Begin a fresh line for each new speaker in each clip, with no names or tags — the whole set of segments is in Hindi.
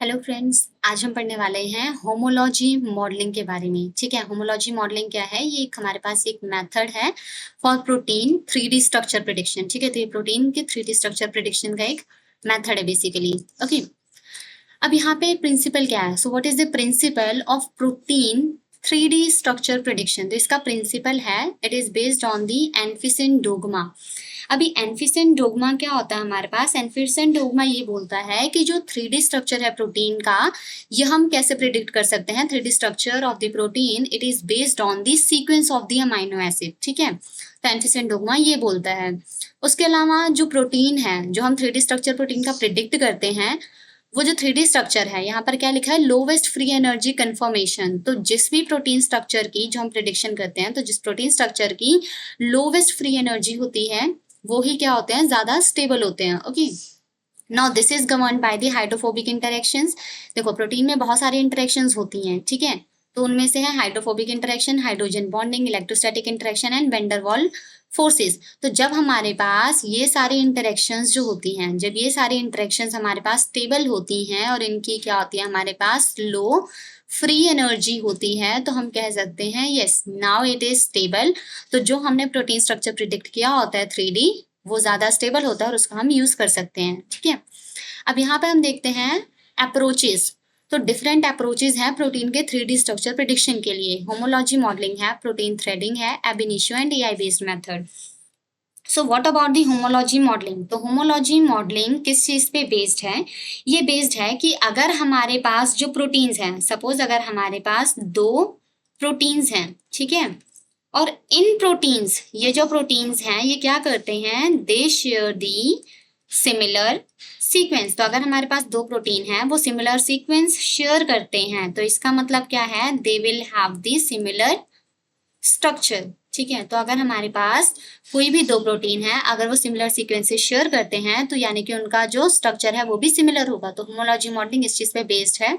हेलो फ्रेंड्स, आज हम पढ़ने वाले हैं होमोलॉजी मॉडलिंग के बारे में। ठीक है, होमोलॉजी मॉडलिंग क्या है? ये हमारे पास एक मेथड है for protein 3D structure prediction. ठीक है, तो ये प्रोटीन के 3D स्ट्रक्चर प्रेडिक्शन का एक मेथड है बेसिकली। ओके, अब यहाँ पे प्रिंसिपल क्या है? So what is the principle of protein 3D structure prediction? तो इसका प्रिंसिपल है, it is based on the Anfinsen dogma. अभी एनफिसन डोग्मा क्या होता है हमारे पास? एनफिसन डोग्मा ये बोलता है कि जो 3D स्ट्रक्चर है प्रोटीन का, ये हम कैसे प्रिडिक्ट कर सकते हैं? 3D structure of the protein it is based on the sequence of the amino acid. ठीक है, तो एनफिसन डोग्मा ये बोलता है। उसके अलावा जो प्रोटीन है, जो हम 3D स्ट्रक्चर प्रोटीन का प्रिडिक्ट करते हैं, वो जो 3D स्ट्रक्चर है, यहाँ पर क्या लिखा है? Lowest free energy conformation. तो जिस भी प्रोटीन स्ट्रक्चर की जो हम प्रिडिक्शन करते हैं, तो जिस प्रोटीन स्ट्रक्चर की लोवेस्ट फ्री एनर्जी होती है, वो ही क्या होते हैं? ज्यादा स्टेबल होते हैं। Okay, now this is governed by the hydrophobic interactions. देखो, प्रोटीन में बहुत सारी इंटरेक्शंस होती हैं। ठीक है, तो उनमें से है hydrophobic interaction, hydrogen bonding, electrostatic interaction and van der Waals forces. तो जब हमारे पास ये सारी इंटरेक्शंस जो होती हैं, जब ये सारी इंटरेक्शंस हमारे पास स्टेबल होती हैं और इनकी क्या होती है, हमारे पास लो फ्री एनर्जी होती है, तो हम कह सकते हैं yes now it is stable. तो जो हमने प्रोटीन स्ट्रक्चर प्रिडिक्ट किया होता है 3D, वो ज्यादा स्टेबल होता है और उसको हम यूज कर सकते हैं। ठीक है, अब यहाँ पे हम देखते हैं अप्रोचेस। तो डिफरेंट अप्रोचेस हैं प्रोटीन के 3D स्ट्रक्चर प्रिडिक्शन के लिए। होमोलॉजी मॉडलिंग है, प्रोटीन थ्रेडिंग है, एब initio and AI based method. So what about the homology modelling? तो होमोलॉजी मॉडलिंग किस चीज पे बेस्ड है? ये बेस्ड है कि अगर हमारे पास जो प्रोटीन्स हैं, सपोज अगर हमारे पास दो प्रोटीन्स हैं, ठीक है, और इन प्रोटीन्स, ये जो प्रोटीन्स हैं, ये क्या करते हैं? दे शेयर दी सिमिलर सीक्वेंस। तो अगर हमारे पास दो प्रोटीन हैं, वो सिमिलर सीक्वेंस शेयर करते हैं, तो इसका मतलब क्या है? They will have the similar structure. ठीक है, तो अगर हमारे पास कोई भी दो प्रोटीन है, अगर वो सिमिलर सीक्वेंसेस शेयर करते हैं, तो यानी कि उनका जो स्ट्रक्चर है वो भी सिमिलर होगा। तो होमोलॉजी मॉडलिंग इस चीज पे बेस्ड है।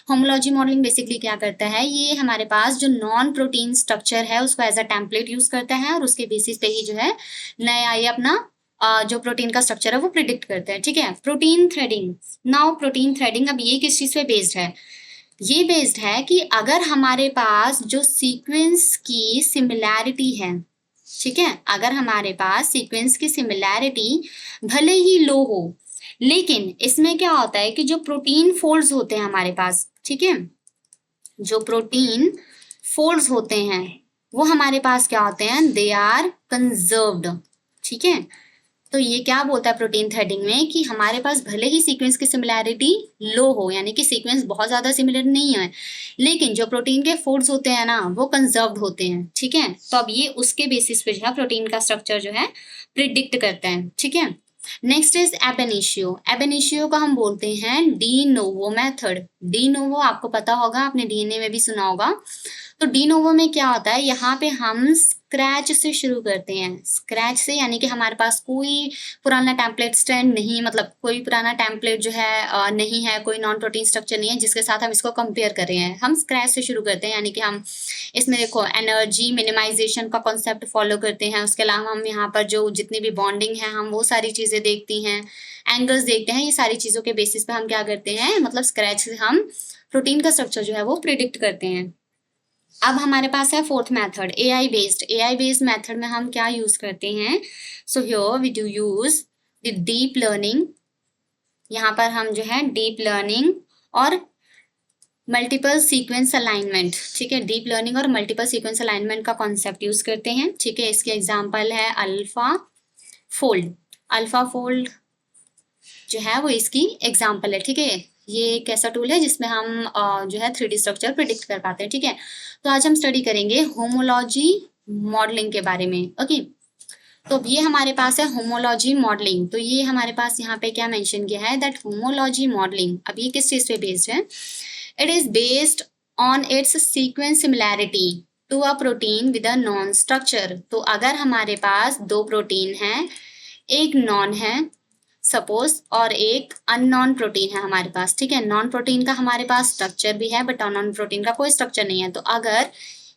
होमोलॉजी मॉडलिंग बेसिकली क्या करता है? ये हमारे पास जो नॉन प्रोटीन स्ट्रक्चर है उसको एज अ टेम्पलेट यूज करता है और उसके बेसिस पे ही जो है नया ये अपना जो प्रोटीन का स्ट्रक्चर है वो प्रिडिक्ट करता है। ठीक है, protein threading. Now protein threading, अब ये किस चीज पे बेस्ड है? ये बेस्ड है कि अगर हमारे पास जो सीक्वेंस की सिमिलैरिटी है, ठीक है, अगर हमारे पास सीक्वेंस की सिमिलैरिटी भले ही लो हो, लेकिन इसमें क्या होता है कि जो प्रोटीन फोल्ड्स होते हैं हमारे पास, ठीक है, जो प्रोटीन फोल्ड्स होते हैं वो हमारे पास क्या होते हैं? They are conserved. ठीक है, तो ये क्या बोलता है प्रोटीन थ्रेडिंग में कि हमारे पास भले ही सीक्वेंस की सिमिलैरिटी लो हो, यानी कि सीक्वेंस बहुत ज्यादा सिमिलर नहीं है, लेकिन जो प्रोटीन के फोल्ड्स होते हैं ना, वो कंजर्व्ड होते हैं। ठीक है, तो अब ये उसके बेसिस पे जो है प्रोटीन का स्ट्रक्चर जो है प्रिडिक्ट करता है। ठीक है, नेक्स्ट इज एब इनिशियो। एब इनिशियो का हम बोलते हैं de novo method. De novo आपको पता होगा, आपने डीएनए में भी सुना होगा। तो डी नोवो में क्या होता है? यहाँ पे हम स्क्रैच से शुरू करते हैं। स्क्रैच से यानी कि हमारे पास कोई पुराना टेम्पलेट स्ट्रैंड नहीं, मतलब कोई पुराना टेम्पलेट जो है नहीं है, कोई नॉन प्रोटीन स्ट्रक्चर नहीं है जिसके साथ हम इसको कंपेयर कर रहे हैं। हम स्क्रैच से शुरू करते हैं, यानी कि हम इसमें देखो एनर्जी मिनिमाइजेशन का कॉन्सेप्ट फॉलो करते हैं। उसके अलावा हम यहाँ पर जो जितनी भी बॉन्डिंग है, हम वो सारी चीजें देखती हैं, एंगल्स देखते हैं। ये सारी चीजों के बेसिस पे हम क्या करते हैं, मतलब स्क्रैच से हम प्रोटीन का स्ट्रक्चर जो है वो प्रिडिक्ट करते हैं। अब हमारे पास है fourth method, AI based. AI based method में हम क्या यूज करते हैं? So here we do use the deep learning. यहाँ पर हम जो है डीप लर्निंग और मल्टीपल सीक्वेंस अलाइनमेंट, ठीक है, डीप लर्निंग और मल्टीपल सीक्वेंस अलाइनमेंट का कॉन्सेप्ट यूज करते हैं। ठीक है, इसके एग्जाम्पल है अल्फा फोल्ड। अल्फा फोल्ड जो है वो इसकी एग्जाम्पल है। ठीक है, ये एक ऐसा टूल है जिसमें हम जो है 3D स्ट्रक्चर प्रिडिक्ट कर पाते हैं। ठीक है, तो आज हम स्टडी करेंगे होमोलॉजी मॉडलिंग के बारे में। ओके, तो अब ये हमारे पास है होमोलॉजी मॉडलिंग। तो ये हमारे पास यहाँ पे क्या मेंशन किया है? दैट होमोलॉजी मॉडलिंग, अब ये किस चीज पे बेस्ड है? It is based on its sequence similarity to a protein with a known structure. तो अगर हमारे पास दो प्रोटीन है, एक नॉन है सपोज और एक अननॉन प्रोटीन है हमारे पास, ठीक है, नॉन प्रोटीन का हमारे पास स्ट्रक्चर भी है बट अननॉन प्रोटीन का कोई स्ट्रक्चर नहीं है। तो अगर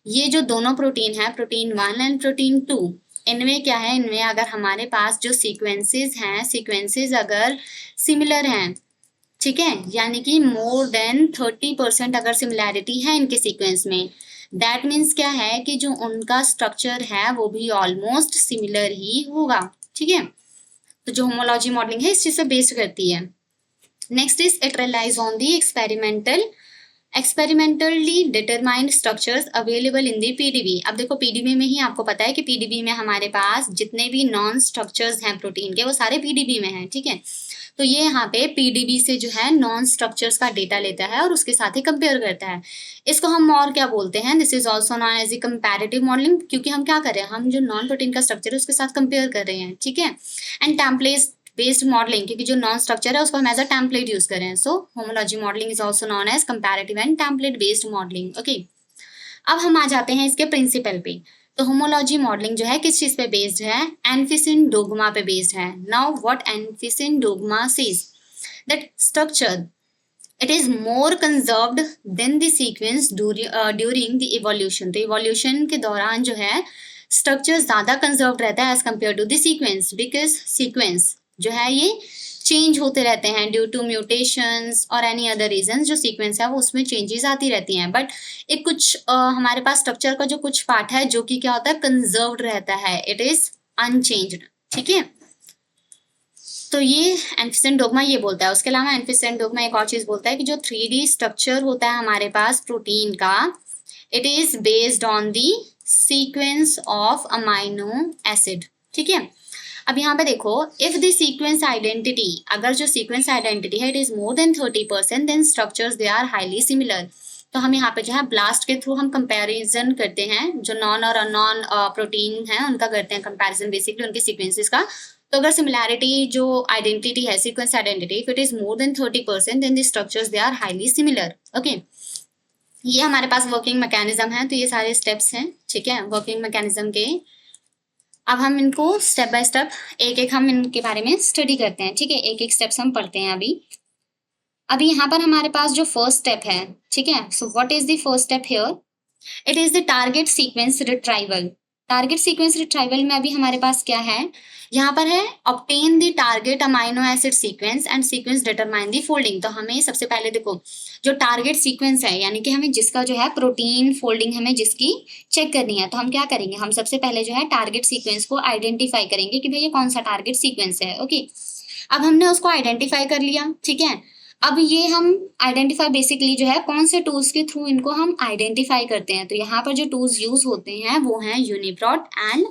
ये जो दोनों प्रोटीन है, प्रोटीन 1 एंड प्रोटीन 2, इनमें क्या है, इनमें अगर हमारे पास जो सीक्वेंसेस हैं, सीक्वेंसेस अगर सिमिलर हैं, ठीक है, यानी कि मोर देन 30% अगर सिमिलैरिटी है इनके सीक्वेंस में, दैट मीन्स क्या है कि जो उनका स्ट्रक्चर है वो भी ऑलमोस्ट सिमिलर ही होगा। ठीक है, तो जो होमोलॉजी मॉडलिंग है इस चीज से बेस्ड करती है। Next is it relies on the experimentally determined structures available in the PDB. अब देखो पीडीबी में ही आपको पता है कि पीडीबी में हमारे पास जितने भी नॉन स्ट्रक्चर्स हैं प्रोटीन के वो सारे पीडीबी में हैं। ठीक है, तो ये यहाँ पे पीडीबी से जो है नॉन स्ट्रक्चर्स का डेटा लेता है और उसके साथ ही कंपेयर करता है। इसको हम और क्या बोलते हैं, this is also known as a comparative modelling, क्योंकि हम क्या कर रहे हैं, हम जो नॉन प्रोटीन का स्ट्रक्चर है उसके साथ कंपेयर कर रहे हैं। ठीक है, एंड टेम्पलेट बेस्ड मॉडलिंग, क्योंकि जो नॉन स्ट्रक्चर है उसको हम एज अ टेम्पलेट यूज कर रहे हैं। So homology modelling is also known as comparative and template based modelling. Okay, अब हम आ जाते हैं इसके प्रिंसिपल पे। तो होमोलॉजी मॉडलिंग जो है किस चीज पे बेस्ड है, एनफिसिन डोग्मा पे बेस्ड है। Now what Anfinsen dogma says that structure it is more conserved than the sequence during the evolution। तो evolution के दौरान जो है स्ट्रक्चर ज्यादा कंजर्व रहता है as compare to the sequence, because sequence जो है ये चेंज होते रहते हैं ड्यू टू म्यूटेशंस और एनी अदर रीजन। जो सीक्वेंस है वो उसमें चेंजेस आती रहती हैं, बट एक कुछ हमारे पास स्ट्रक्चर का जो कुछ पार्ट है जो कि क्या होता है, कंजर्व्ड रहता है, इट इज अनचेंज्ड। ठीक है, तो ये एनफिसिन डोग्मा ये बोलता है। उसके अलावा एनफिसिन डोग्मा एक और चीज बोलता है कि जो 3D स्ट्रक्चर होता है हमारे पास प्रोटीन का, it is based on the sequence of amino acid. ठीक है, अब यहाँ पे देखो, इफ द सीक्वेंस आइडेंटिटी, अगर जो सीक्वेंस आइडेंटिटी है it is more than 30%, then structures they are highly similar. तो हम यहाँ पे जो है ब्लास्ट के थ्रू हम कंपैरिजन करते हैं, जो नॉन और अनॉन प्रोटीन है उनका करते हैं कंपैरिजन बेसिकली उनके सीक्वेंसेस का। तो अगर सिमिलैरिटी जो आइडेंटिटी है, sequence identity, if it is more than 30%, then the structures they are highly similar. Okay, ये हमारे पास वर्किंग मैकेनिज्म है। तो ये सारे स्टेप्स हैं, ठीक है, वर्किंग मैकेनिज्म के। अब हम इनको स्टेप बाय स्टेप एक एक हम इनके बारे में स्टडी करते हैं। ठीक है, एक एक स्टेप्स हम पढ़ते हैं अभी यहाँ पर हमारे पास जो फर्स्ट स्टेप है, ठीक है, so what is the first step here, it is the target sequence retrieval. Target sequence retrieval में अभी हमारे पास क्या है, यहाँ पर है obtain the target amino acid sequence and sequence determine the folding. तो हमें सबसे पहले देखो जो टारगेट सीक्वेंस है, यानी कि हमें जिसका जो है प्रोटीन फोल्डिंग हमें जिसकी चेक करनी है, तो हम क्या करेंगे, हम सबसे पहले जो है टारगेट सीक्वेंस को आइडेंटिफाई करेंगे कि भाई ये कौन सा टारगेट सीक्वेंस है। ओके, अब हमने उसको आइडेंटिफाई कर लिया। ठीक है, अब ये हम आइडेंटिफाई बेसिकली जो है कौन से टूल्स के थ्रू इनको हम आइडेंटिफाई करते हैं। तो यहाँ पर जो टूल्स यूज होते हैं वो हैं UniProt and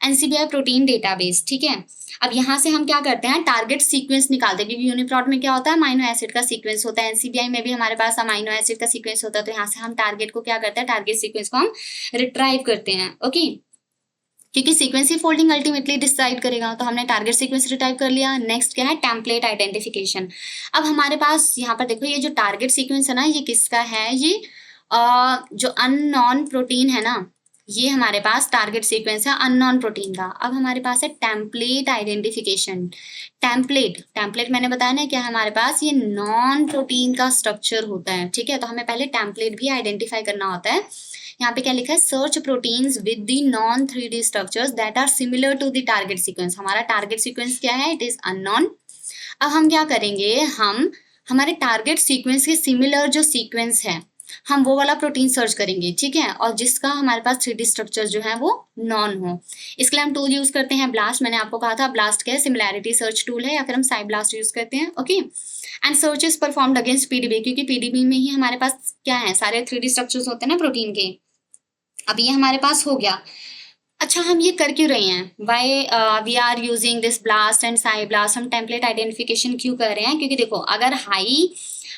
NCBI protein database. ठीक है, अब यहाँ से हम क्या करते हैं, टारगेट सीक्वेंस निकालते हैं, क्योंकि यूनिप्रोट में क्या होता है, अमाइनो एसिड का सीक्वेंस होता है, एनसीबीआई में भी हमारे पास अमाइनो एसिड का सीक्वेंस होता है। तो यहाँ से हम टारगेट को क्या करते हैं, टारगेट सीक्वेंस को हम रिट्राइव करते हैं। ओके, क्योंकि सीक्वेंस ही फोल्डिंग अल्टीमेटली डिसाइड करेगा। तो हमने टारगेट सीक्वेंस रिट्राइव कर लिया। नेक्स्ट क्या है, टेम्पलेट आइडेंटिफिकेशन। अब हमारे पास यहाँ पर देखो ये जो टारगेट सीक्वेंस है ना, ये किसका है, ये जो अननोन प्रोटीन है ना, ये हमारे पास टारगेट सीक्वेंस है अननोन प्रोटीन का। अब हमारे पास है टेम्पलेट आइडेंटिफिकेशन। टेम्पलेट मैंने बताया ना क्या, हमारे पास ये नॉन प्रोटीन का स्ट्रक्चर होता है। ठीक है, तो हमें पहले टेम्पलेट भी आइडेंटिफाई करना होता है। यहाँ पे क्या लिखा है, search proteins with the known 3D structures that are similar to the target sequence. हमारा टारगेट सीक्वेंस क्या है, इट इज अननोन। अब हम क्या करेंगे, हम हमारे टारगेट सीक्वेंस के सिमिलर जो सीक्वेंस है हम वो वाला प्रोटीन सर्च करेंगे। ठीक है, और जिसका हमारे पास 3D स्ट्रक्चर जो है वो नॉन हो। इसके लिए हम टूल यूज करते हैं ब्लास्ट। मैंने आपको कहा था ब्लास्ट क्या है, सिमिलैरिटी सर्च टूल है, या फिर हम साइब्लास्ट यूज करते हैं। Okay, and search is performed against PDB, क्योंकि पीडीबी में ही हमारे पास क्या है, सारे 3D स्ट्रक्चर्स होते हैं ना प्रोटीन के। अब ये हमारे पास हो गया। अच्छा, हम ये कर क्यों रहे हैं, why we are using this BLAST and PSI BLAST, हम टेम्पलेट आइडेंटिफिकेशन क्यों कर रहे हैं, क्योंकि देखो अगर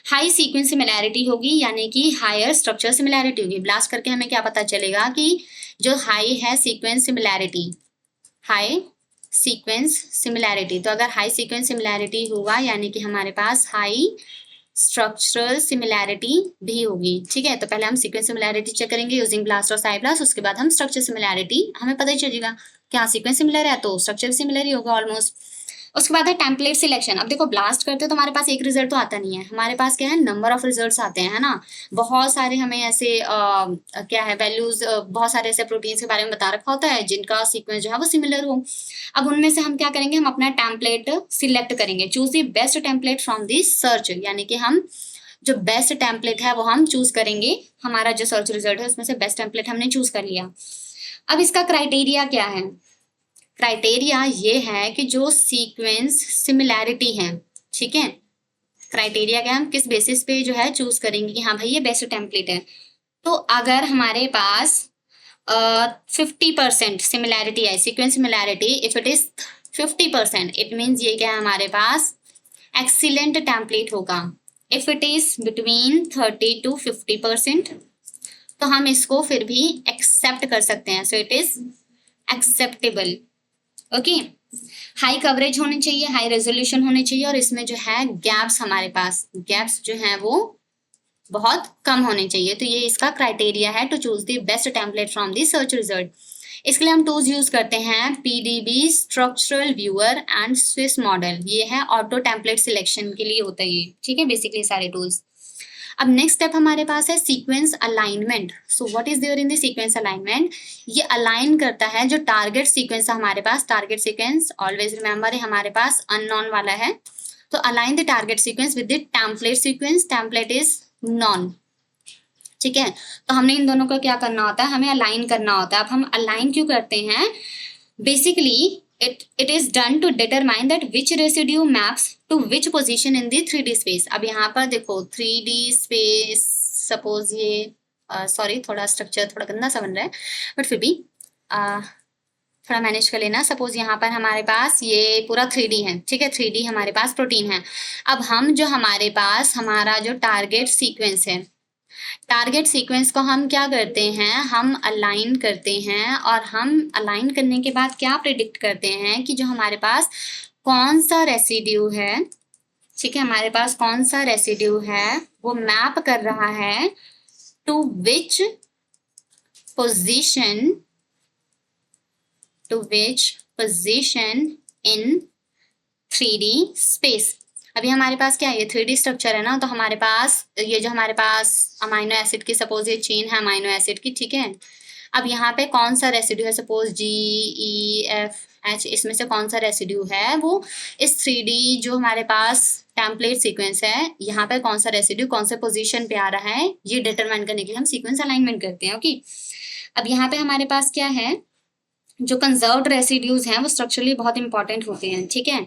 हाई सीक्वेंस सिमिलैरिटी होगी यानी कि हायर स्ट्रक्चर सिमिलैरिटी होगी। ब्लास्ट करके हमें क्या पता चलेगा कि जो हाई है sequence similarity, high sequence similarity, तो अगर हाई सीक्वेंस सिमिलैरिटी होगा यानी कि हमारे पास हाई स्ट्रक्चरल सिमिलैरिटी भी होगी। ठीक है, तो पहले हम सीक्वेंस सिमिलैरिटी चेक करेंगे यूजिंग ब्लास्ट और साई ब्लास्ट, उसके बाद हम स्ट्रक्चर सिमिलैरिटी, हमें पता ही चलेगा क्या सीक्वेंस सिमिलर है तो स्ट्रक्चर सिमिलर ही होगा ऑलमोस्ट। उसके बाद है टेम्पलेट सिलेक्शन। अब देखो ब्लास्ट करते तो हमारे पास एक रिजल्ट तो आता नहीं है, हमारे पास क्या है, नंबर ऑफ रिजल्ट्स आते हैं, है ना। बहुत सारे हमें ऐसे क्या है वैल्यूज, बहुत सारे ऐसे प्रोटीन्स के बारे में बता रखा होता है जिनका सीक्वेंस जो है वो सिमिलर हो। अब उनमें से हम क्या करेंगे, हम अपना टेम्पलेट सिलेक्ट करेंगे, choose the best template from the search, यानी कि हम जो बेस्ट टेम्पलेट है वो हम चूज करेंगे। हमारा जो सर्च रिजल्ट है उसमें से बेस्ट टेम्पलेट हमने चूज कर लिया। अब इसका क्राइटेरिया क्या है, क्राइटेरिया ये है कि जो सीक्वेंस सिमिलैरिटी है, ठीक है। क्राइटेरिया क्या, हम किस बेसिस पे जो है चूज करेंगे कि हाँ भाई ये बेस्ट टेम्पलेट है। तो अगर हमारे पास 50% सिमिलैरिटी है, sequence similarity, if it is 50%, it means ये क्या है, हमारे पास एक्सीलेंट टेम्पलेट होगा। If it is between 30 to 50%, तो हम इसको फिर भी एक्सेप्ट कर सकते हैं, so it is acceptable. Okay, high coverage होनी चाहिए, हाई रेजोल्यूशन होनी चाहिए, और इसमें जो है गैप्स, हमारे पास गैप्स जो हैं वो बहुत कम होने चाहिए। तो ये इसका क्राइटेरिया है to choose the best template from the search result. इसके लिए हम टूल्स यूज करते हैं PDB, structural viewer and Swiss model. ये है ऑटो टेम्पलेट सिलेक्शन के लिए होता है ये, ठीक है, बेसिकली सारे टूल्स। अब नेक्स्ट स्टेप हमारे पास है sequence alignment. So what is there in the sequence alignment, ये अलाइन करता है जो टारगेट सीक्वेंस है हमारे पास। टारगेट सीक्वेंस ऑलवेज रिमेंबर है हमारे पास अननोन वाला है, तो align the target sequence with the template sequence, template is known, ठीक है। तो हमने इन दोनों को क्या करना होता है, हमें अलाइन करना होता है। अब हम अलाइन क्यों करते हैं, basically it is done to determine that which residue maps to which position in the 3D space। अब यहाँ पर देखो 3D space, सपोज ये सॉरी थोड़ा स्ट्रक्चर थोड़ा गंदा सा बन रहा है, बट फिर भी थोड़ा मैनेज कर लेना। सपोज यहाँ पर हमारे पास ये पूरा 3D है, ठीक है, 3D हमारे पास प्रोटीन है। अब हम जो हमारे पास हमारा जो टारगेट सीक्वेंस है, टारगेट सीक्वेंस को हम क्या करते हैं, हम अलाइन करते हैं, और हम अलाइन करने के बाद क्या प्रिडिक्ट करते हैं कि जो हमारे पास कौन सा रेसिड्यू है, ठीक है, हमारे पास कौन सा रेसिड्यू है वो मैप कर रहा है to which position in 3D space. अभी हमारे पास क्या है, ये 3D स्ट्रक्चर है ना, तो हमारे पास ये जो हमारे पास अमाइनो एसिड की, सपोज ये चेन है अमाइनो एसिड की, ठीक है। अब यहाँ पे कौन सा रेसिड्यू है, सपोज GEFH, इसमें से कौन सा रेसिड्यू है वो इस 3D जो हमारे पास टेम्पलेट सीक्वेंस है, यहाँ पे कौन सा रेसिड्यू कौन से पोजीशन पे आ रहा है, ये डिटरमाइन करने के लिए हम सीक्वेंस अलाइनमेंट करते हैं। ओके, अब यहाँ पे हमारे पास क्या है, जो कंजर्व्ड रेसिड्यूज हैं वो स्ट्रक्चरली बहुत इंपॉर्टेंट होते हैं, ठीक है।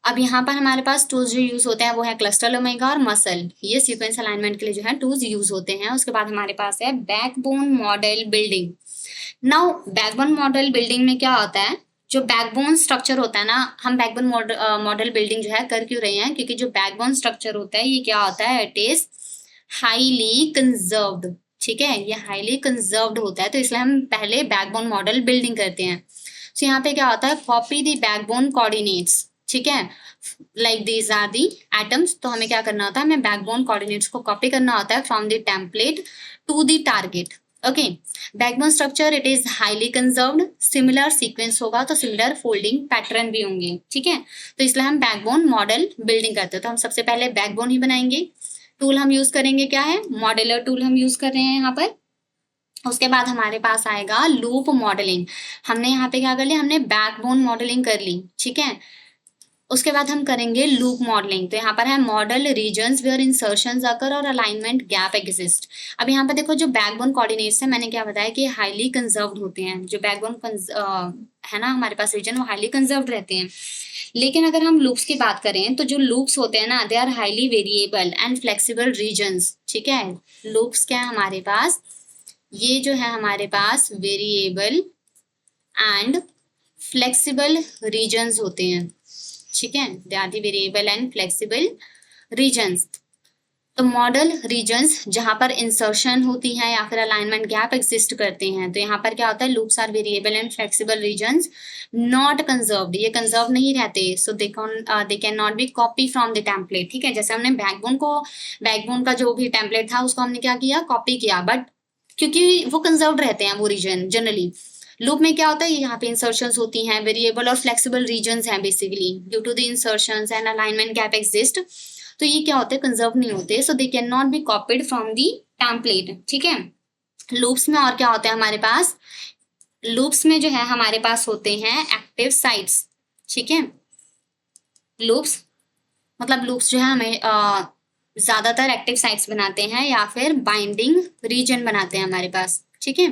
अब यहाँ पर हमारे पास टूल्स जो यूज होते हैं वो है क्लस्टल ओमेगा और मसल, ये सीक्वेंस अलाइनमेंट के लिए जो है टूल्स यूज होते हैं। उसके बाद हमारे पास है backbone model building. Now backbone model building में क्या होता है, जो बैकबोन स्ट्रक्चर होता है ना, हम बैकबोन मॉडल बिल्डिंग जो है कर क्यों रहे हैं, क्योंकि जो बैकबोन स्ट्रक्चर होता है ये क्या होता है, इट इज हाईली कंजर्व्ड, ठीक है, ये हाईली कंजर्व्ड होता है, तो इसलिए हम पहले बैकबोन मॉडल बिल्डिंग करते हैं। तो यहाँ पे क्या होता है, कॉपी द बैकबोन कोऑर्डिनेट्स, ठीक है, like these are the atoms. तो हमें क्या करना होता है, हमें बैकबोन कोऑर्डिनेट्स को कॉपी करना होता है from the template to the target. Okay, backbone structure it is highly conserved, similar sequence होगा तो सिमिलर फोल्डिंग पैटर्न भी होंगे, ठीक है। तो इसलिए हम बैकबोन मॉडल बिल्डिंग करते हैं। तो हम सबसे पहले बैकबोन ही बनाएंगे। टूल हम यूज करेंगे क्या है, मॉडलर टूल हम यूज कर रहे हैं यहाँ पर। उसके बाद हमारे पास आएगा लूप मॉडलिंग। हमने यहाँ पे क्या कर लिया, हमने बैकबोन मॉडलिंग कर ली, ठीक है। उसके बाद हम करेंगे लूप मॉडलिंग। तो यहाँ पर है मॉडल रीजन्स वेयर इंसर्शंस अकर और अलाइनमेंट गैप एग्जिस्ट। अब यहाँ पर देखो जो बैकबोन कोऑर्डिनेट्स है, मैंने क्या बताया कि हाईली कंजर्व्ड होते हैं, जो बैकबोन है ना हमारे पास रीजन, वो हाईली कंजर्व्ड रहते हैं। लेकिन अगर हम लूप्स की बात करें तो जो लूप्स होते हैं ना, they are highly variable and flexible regions, ठीक है। लूप्स क्या है हमारे पास, ये जो है हमारे पास वेरिएबल एंड फ्लेक्सिबल रीजन्स होते हैं, ठीक है, they are the variable and flexible regions. तो मॉडल रीजन्स जहां पर इंसर्शन होती है या फिर अलाइनमेंट गैप एग्जिस्ट करते हैं, तो यहाँ पर क्या होता है, loops are variable and flexible regions not conserved, ये कंजर्व नहीं रहते, so they can not be copy from the template, ठीक है। जैसे हमने बैकबोन का जो भी टेम्पलेट था उसको हमने क्या किया, कॉपी किया, बट क्योंकि वो कंजर्व्ड रहते हैं वो रीजन जनरली, लूप में क्या होता है, यहाँ पे इंसर्शंस होती हैं, वेरिएबल और फ्लेक्सिबल रीजन्स हैं basically, due to the insertions and alignment gap exist. तो ये क्या होते हैं, कंजर्व नहीं होते, so they can not be copied from the template. ठीक है, लूप्स में और क्या होता है हमारे पास, लूप्स में जो है हमारे पास होते हैं एक्टिव साइट्स। ठीक है, लूप्स मतलब लूप्स जो है हमें ज्यादातर एक्टिव साइट्स बनाते हैं या फिर बाइंडिंग रीजन बनाते हैं हमारे पास। ठीक है,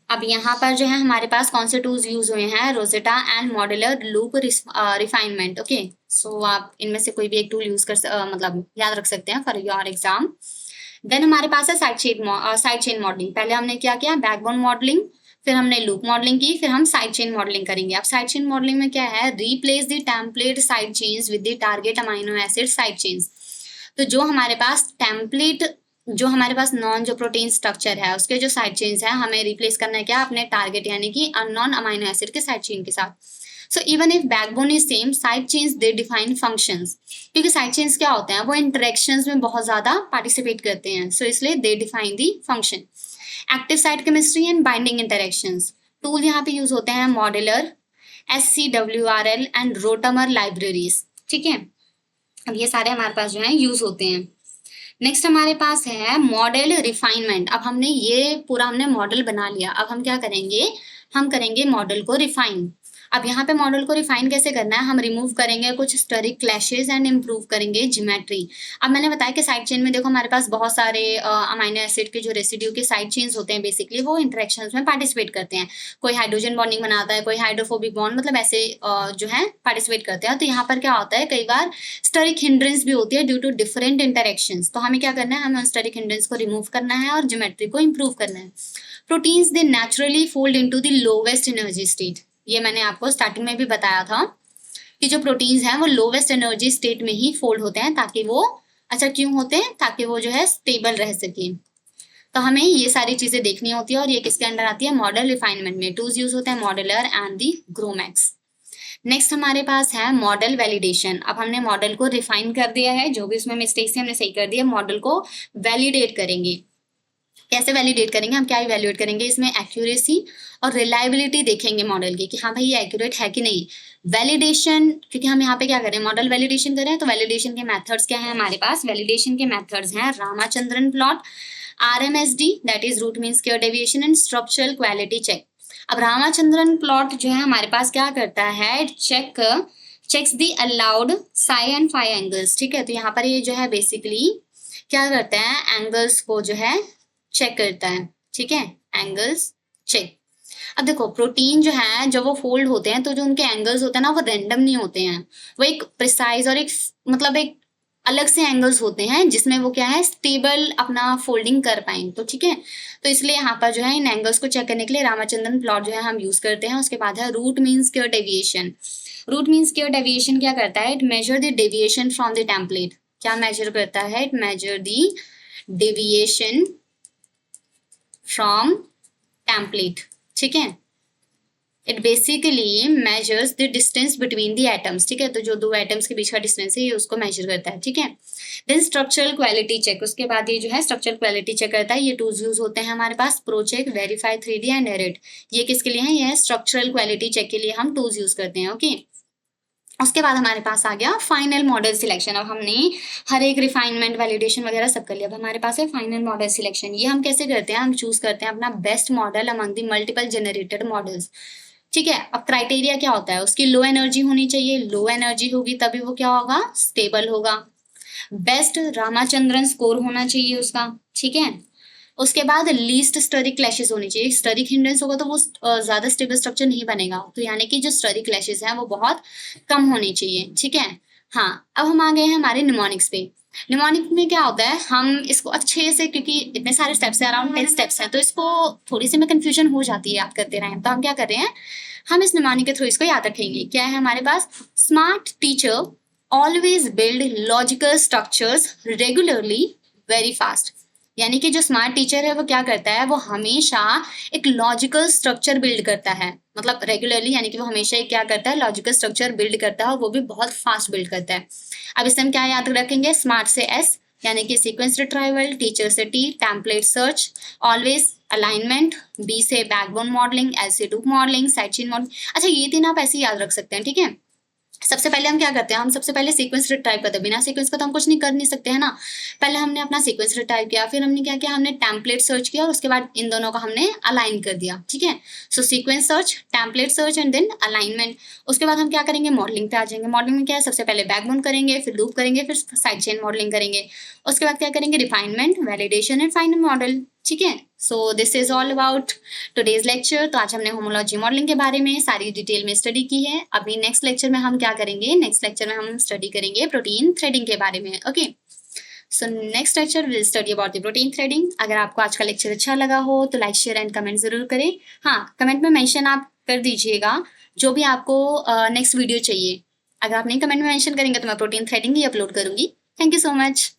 अब यहाँ पर जो है हमारे पास कौन से टूल्स यूज हुए हैं, Rosetta and modular loop refinement. Okay, so आप इनमें से कोई भी एक टूल यूज कर मतलब याद रख सकते हैं फॉर योर एग्जाम। देन हमारे पास है साइड चेन मॉडलिंग। पहले हमने क्या किया, बैकबोन मॉडलिंग, फिर हमने लूप मॉडलिंग की, फिर हम साइड चेन मॉडलिंग करेंगे। अब साइड चेन मॉडलिंग में क्या है, replace the template side chains with the target amino acid side chains. तो जो हमारे पास टेम्पलेट, जो हमारे पास नॉन जो प्रोटीन स्ट्रक्चर है उसके जो साइड चेन्स है, हमें रिप्लेस करना है क्या, अपने टारगेट यानी कि अननोन अमाइनो एसिड के साइड चेन के साथ। So even if backbone is same, side chains they define functions, क्योंकि साइड चेन्स क्या होते हैं, वो इंटरेक्शंस में बहुत ज्यादा पार्टिसिपेट करते हैं, सो इसलिए दे define the function. Active site chemistry and binding interactions tool यहाँ पे यूज होते हैं modular, SCWRL and rotamer libraries. ठीक है, अब ये सारे हमारे पास जो है यूज होते हैं। नेक्स्ट हमारे पास है मॉडल रिफाइनमेंट। अब हमने ये पूरा हमने मॉडल बना लिया, अब हम क्या करेंगे, हम करेंगे मॉडल को रिफाइन। अब यहाँ पे मॉडल को रिफाइन कैसे करना है, हम रिमूव करेंगे कुछ स्टेरिक क्लैशेस एंड इम्प्रूव करेंगे ज्योमेट्री। अब मैंने बताया कि साइड चेन में देखो हमारे पास बहुत सारे अमाइनो एसिड के जो रेसिड्यू के साइड चेन्स होते हैं, बेसिकली वो इंटरेक्शंस में पार्टिसिपेट करते हैं। कोई हाइड्रोजन बॉन्डिंग बनाता है, कोई हाइड्रोफोबिक बॉन्ड, मतलब ऐसे जो है पार्टिसिपेट करते हैं। तो यहाँ पर क्या होता है, कई बार स्टेरिक हिंड्रेंस भी होती है ड्यू टू डिफरेंट इंटरेक्शंस। तो हमें क्या करना है, हमें स्टेरिक हिंड्रेंस को रिमूव करना है और ज्योमेट्री को इम्प्रूव करना है। Proteins they naturally fold into the lowest energy state. ये मैंने आपको स्टार्टिंग में भी बताया था कि जो प्रोटीन्स हैं वो लोवेस्ट एनर्जी स्टेट में ही फोल्ड होते हैं, ताकि वो, अच्छा क्यों होते हैं, ताकि वो जो है स्टेबल रह सके। तो हमें ये सारी चीजें देखनी होती है, और ये किसके अंडर आती है, मॉडल रिफाइनमेंट में। टूल्स यूज होते हैं मॉडलर एंड दी ग्रोमैक्स। नेक्स्ट हमारे पास है मॉडल वैलिडेशन। अब हमने मॉडल को रिफाइन कर दिया है, जो भी उसमें मिस्टेक्स है हमने सही कर दिया, मॉडल को वैलिडेट करेंगे। कैसे वैलिडेट करेंगे, हम क्या इवैल्यूएट करेंगे, इसमें एक्यूरेसी और रिलायबिलिटी देखेंगे मॉडल की कि हाँ भाई ये एक्यूरेट है कि नहीं। वैलिडेशन, क्योंकि हम यहाँ पे क्या करें, मॉडल वैलिडेशन करें, तो वैलिडेशन के मेथड्स क्या है हमारे पास, वैलिडेशन के मेथड्स हैं Ramachandran plot, RMSD that is root mean square deviation and structural quality check. अब रामाचंद्रन प्लॉट जो है हमारे पास क्या करता है, checks the allowed psi and phi angles. ठीक है, तो यहाँ पर ये जो है बेसिकली क्या करता है, एंगल्स को जो है चेक करता है। ठीक है, एंगल्स चेक। अब देखो प्रोटीन जो है जब वो फोल्ड होते हैं तो जो उनके एंगल्स होते हैं ना वो रैंडम नहीं होते हैं, वो एक प्रिसाइज और एक मतलब एक अलग से एंगल्स होते हैं जिसमें वो क्या है, स्टेबल अपना फोल्डिंग कर पाए। तो ठीक है, तो इसलिए यहाँ पर जो है इन एंगल्स को चेक करने के लिए रामाचंद्रन प्लॉट जो है हम यूज करते हैं। उसके बाद है root mean square deviation. Root mean square deviation क्या करता है, it measure the deviation from the template. क्या मेजर करता है, it measure the deviation from template. ठीक है, it basically measures the distance between the atoms. ठीक है, तो जो दो एटम्स के बीच का डिस्टेंस है ये उसको मेजर करता है। ठीक है, देन स्ट्रक्चरल क्वालिटी चेक। उसके बाद ये जो है स्ट्रक्चरल क्वालिटी चेक करता है। ये टूल्स यूज होते हैं हमारे पास, प्रोचेक, वेरीफाई, 3D एंड एडिट। ये किसके लिए है, ये है स्ट्रक्चरल क्वालिटी चेक के लिए हम टूल्स यूज करते हैं। ओके, उसके बाद हमारे पास आ गया फाइनल मॉडल सिलेक्शन। अब हमने हर एक रिफाइनमेंट, वैलिडेशन वगैरह सब कर लिया। अब हमारे पास है फाइनल मॉडल सिलेक्शन। ये हम कैसे करते हैं, हम चूज करते हैं अपना best model among the multiple generated models. ठीक है, अब क्राइटेरिया क्या होता है, उसकी लो एनर्जी होनी चाहिए, लो एनर्जी होगी तभी वो क्या होगा, स्टेबल होगा। बेस्ट रामाचंद्रन स्कोर होना चाहिए उसका। ठीक है, उसके बाद लीस्ट स्टेरिक क्लैशेस होनी चाहिए। स्टेरिक हिंड्रेंस होगा तो वो ज्यादा स्टेबल स्ट्रक्चर नहीं बनेगा, तो यानी कि जो स्टेरिक क्लैशेस हैं वो बहुत कम होने चाहिए। ठीक है, हाँ अब हम आ गए हैं हमारे निमोनिक्स पे। निमोनिक में क्या होता है, हम इसको अच्छे से, क्योंकि इतने सारे स्टेप्स हैं, अराउंड 10 स्टेप्स हैं, तो इसको थोड़ी सी में कंफ्यूजन हो जाती है याद करते रहें। तो हम क्या कर रहे हैं, हम इस निमोनिक के थ्रू इसको याद रखेंगे। क्या है हमारे पास, smart teacher always build logical structures regularly very fast. यानी कि जो स्मार्ट टीचर है वो क्या करता है, वो हमेशा एक लॉजिकल स्ट्रक्चर बिल्ड करता है, मतलब रेगुलरली, यानी कि वो हमेशा एक क्या करता है, लॉजिकल स्ट्रक्चर बिल्ड करता है, और वो भी बहुत फास्ट बिल्ड करता है। अब इससे हम क्या याद रखेंगे, स्मार्ट से S, यानी कि सीक्वेंस रिट्राइवल, टीचर से T, template search, always alignment, B से बैकबोन मॉडलिंग, एल से loop modelling, side chain modelling. अच्छा, ये तीन आप ऐसे ही याद रख सकते हैं, ठीक है। सबसे पहले हम क्या करते हैं, हम सबसे पहले सीक्वेंस रिट्राइव करते हैं। बिना सीक्वेंस का तो हम कुछ नहीं कर नहीं सकते है ना। पहले हमने अपना सीक्वेंस रिट्राइव किया, फिर हमने क्या किया, हमने टेम्पलेट सर्च किया और उसके बाद इन दोनों का हमने अलाइन कर दिया, ठीक है। So sequence search, template search and then alignment. उसके बाद हम क्या करेंगे, मॉडलिंग पे आ जाएंगे। मॉडलिंग में क्या है, सबसे पहले बैकबोन करेंगे, फिर लूप करेंगे, फिर साइड चेन मॉडलिंग करेंगे। उसके बाद क्या करेंगे, refinement, validation and final model, ठीक है। So this is all about today's lecture. तो आज हमने होमोलॉजी मॉडलिंग के बारे में सारी डिटेल में स्टडी की है। अभी नेक्स्ट लेक्चर में हम क्या करेंगे, नेक्स्ट लेक्चर में हम स्टडी करेंगे प्रोटीन थ्रेडिंग के बारे में। Okay, so next lecture will study about the protein threading. अगर आपको आज का लेक्चर अच्छा लगा हो तो लाइक, शेयर एंड कमेंट जरूर करें। हाँ, कमेंट में मेंशन आप कर दीजिएगा जो भी आपको नेक्स्ट वीडियो चाहिए। अगर आप नहीं कमेंट में मेंशन करेंगे तो मैं प्रोटीन थ्रेडिंग ही अपलोड करूंगी। Thank you so much.